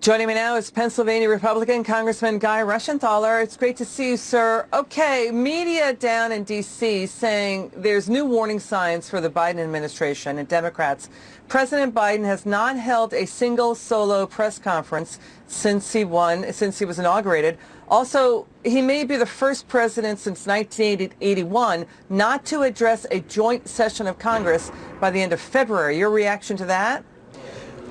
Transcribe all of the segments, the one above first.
Joining me now is Pennsylvania Republican Congressman Guy Reschenthaler. It's great to see you, sir. Okay, media down in D.C. saying there's new warning signs for the Biden administration and Democrats. President Biden has not held a single solo press conference since he was inaugurated. Also, he may be the first president since 1981 not to address a joint session of Congress by the end of February. Your reaction to that?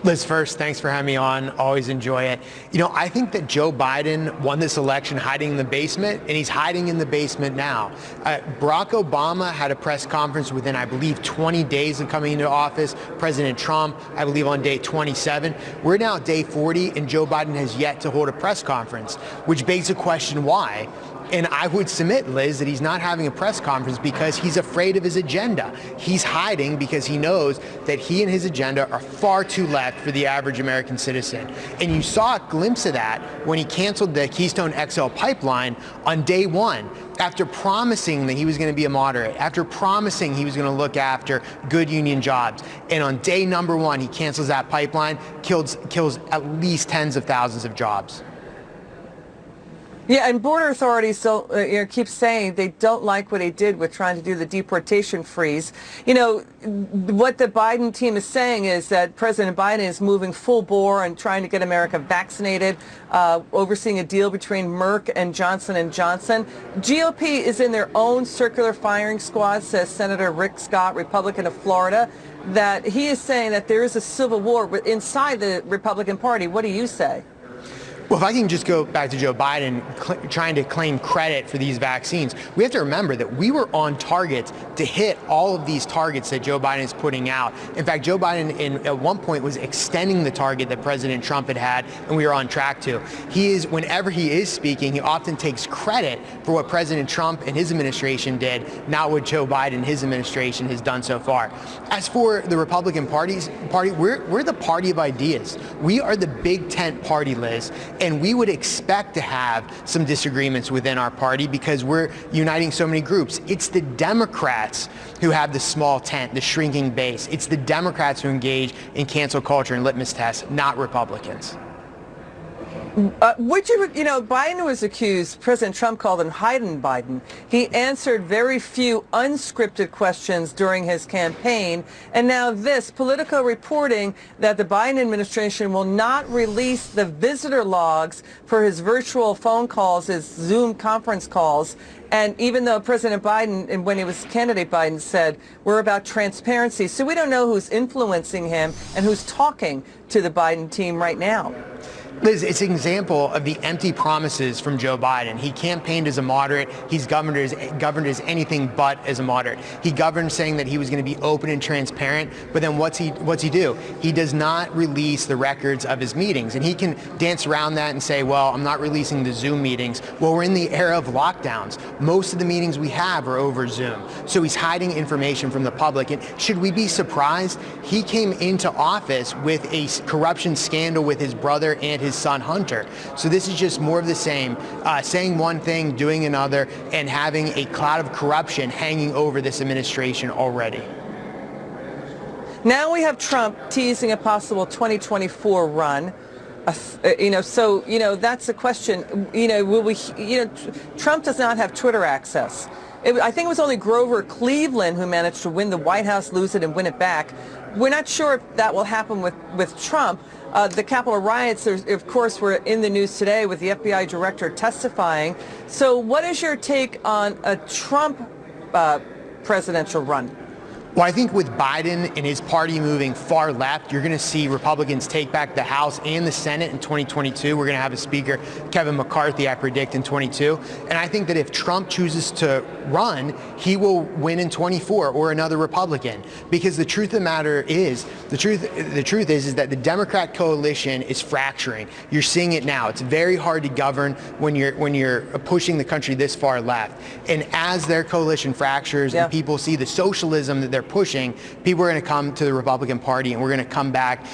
Liz, first, thanks for having me on. Always enjoy it. You know, I think that Joe Biden won this election hiding in the basement, and he's hiding in the basement now. Barack Obama had a press conference within, I believe, 20 days of coming into office. President Trump, I believe, on day 27. We're now at day 40, and Joe Biden has yet to hold a press conference, which begs the question, why? And I would submit, Liz, that he's not having a press conference because he's afraid of his agenda. He's hiding because he knows that he and his agenda are far too left for the average American citizen. And you saw a glimpse of that when he canceled the Keystone XL pipeline on day one, after promising that he was going to be a moderate, after promising he was going to look after good union jobs. And on day number one, he cancels that pipeline, kills at least tens of thousands of jobs. Yeah, and border authorities still keep saying they don't like what he did with trying to do the deportation freeze. You know, what the Biden team is saying is that President Biden is moving full bore and trying to get America vaccinated, overseeing a deal between Merck and Johnson & Johnson. GOP is in their own circular firing squad, says Senator Rick Scott, Republican of Florida, that he is saying that there is a civil war inside the Republican Party. What do you say? Well, if I can just go back to Joe Biden trying to claim credit for these vaccines, we have to remember that we were on target to hit all of these targets that Joe Biden is putting out. In fact, Joe Biden at one point was extending the target that President Trump had, and we were on track to. Whenever he is speaking, he often takes credit for what President Trump and his administration did, not what Joe Biden and his administration has done so far. As for the Republican Party, we're the party of ideas. We are the big tent party, Liz. And we would expect to have some disagreements within our party because we're uniting so many groups. It's the Democrats who have the small tent, the shrinking base. It's the Democrats who engage in cancel culture and litmus tests, not Republicans. Biden was accused, President Trump called him hiding Biden. He answered very few unscripted questions during his campaign. And now this, Politico reporting that the Biden administration will not release the visitor logs for his virtual phone calls, his Zoom conference calls. And even though President Biden, and when he was candidate Biden, said, we're about transparency. So we don't know who's influencing him and who's talking to the Biden team right now. Liz, it's an example of the empty promises from Joe Biden. He campaigned as a moderate. He's governed as anything but as a moderate. He governed saying that he was going to be open and transparent, but then what's he do? He does not release the records of his meetings, and he can dance around that and say, well, I'm not releasing the Zoom meetings. Well, we're in the era of lockdowns. Most of the meetings we have are over Zoom. So he's hiding information from the public. And should we be surprised? He came into office with a corruption scandal with his brother and his son Hunter. So this is just more of the same, saying one thing, doing another, and having a cloud of corruption hanging over this administration already. Now we have Trump teasing a possible 2024 run. That's the question. Trump does not have Twitter access. I think it was only Grover Cleveland who managed to win the White House, lose it, and win it back. We're not sure if that will happen with Trump. The Capitol riots, of course, were in the news today with the FBI director testifying. So what is your take on a Trump presidential run? Well, I think with Biden and his party moving far left, you're going to see Republicans take back the House and the Senate in 2022. We're going to have a speaker, Kevin McCarthy, I predict, in 22. And I think that if Trump chooses to run, he will win in 24 or another Republican. Because the truth of the matter is, the truth is that the Democrat coalition is fracturing. You're seeing it now. It's very hard to govern when you're pushing the country this far left. And as their coalition fractures and people see the socialism that they're pushing, people are going to come to the Republican Party, and we're going to come back.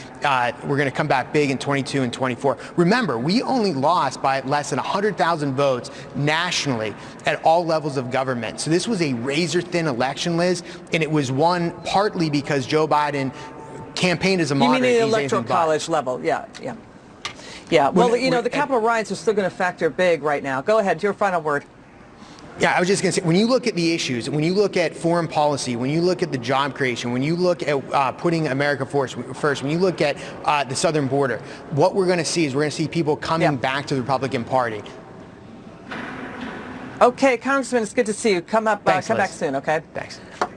We're going to come back big in 22 and 24. Remember, we only lost by less than 100,000 votes nationally at all levels of government. So this was a razor-thin election, Liz, and it was won partly because Joe Biden campaigned as a moderate. You mean the electoral college level? Yeah. Yeah, well, you know, the Capitol riots are still going to factor big right now. Go ahead, your final word. Yeah, I was just going to say, when you look at the issues, when you look at foreign policy, when you look at the job creation, when you look at putting America first, when you look at the southern border, what we're going to see is we're going to see people coming back to the Republican Party. Okay, Congressman, it's good to see you. Come Thanks, back Liz. soon, okay? Thanks.